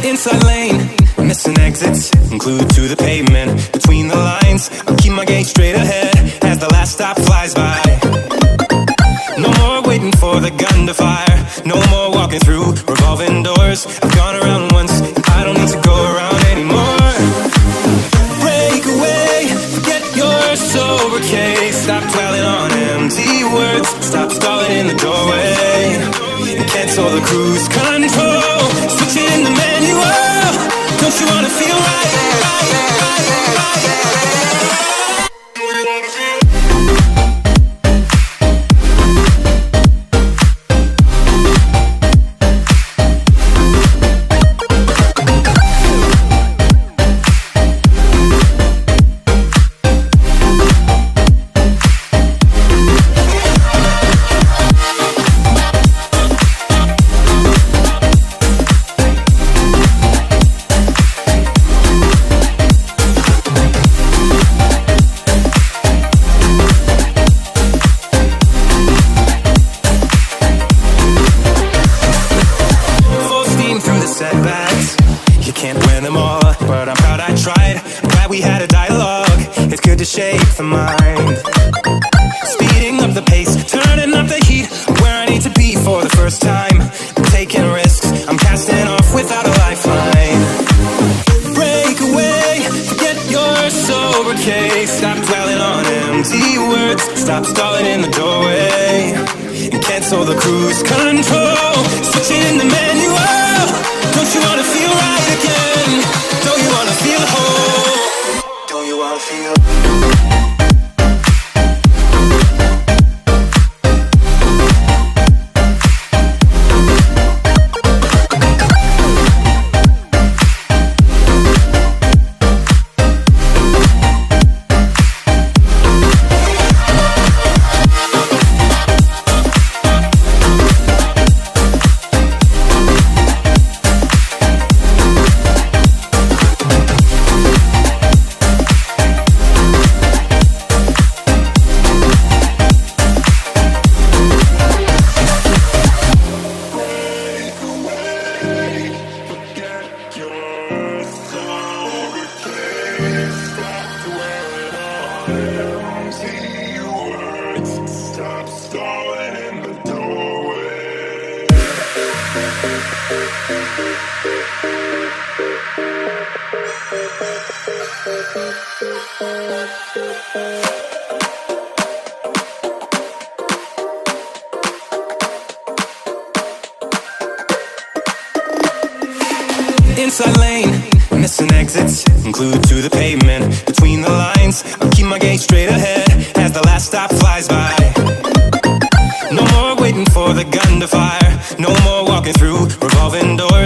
Inside lane, missing exits, glued to the pavement. Between the lines, I'll keep my gaze straight ahead as the last stop flies by. No more waiting for the gun to fire, no more walking through revolving doors. I've gone around once, I don't need to go around anymore. Break away, forget your sober case. Stop dwelling on empty words, stop stalling in the doorway, and cancel the cruise control. Switching the manual, don't you wanna feel right? Setbacks, you can't win them all, but I'm proud I tried. I'm glad we had a dialogue, it's good to shake the mind. Speeding up the pace, turning up the heat, where I need to be for the first time. I'm taking risks, I'm casting off without a lifeline. Break away, forget your sober case. Stop dwelling on empty words, stop stalling in the doorway, and cancel the cruise control. Switching in the manual, don't you wanna feel right again? Don't you wanna feel whole? Don't you wanna feel? Stop stalling in the doorway. Inside lane, missing exits, glued to the pavement. Between the lines, I'll keep my gaze straight ahead as the last stop flies by. No more waiting for the gun to fire, no more walking through revolving doors.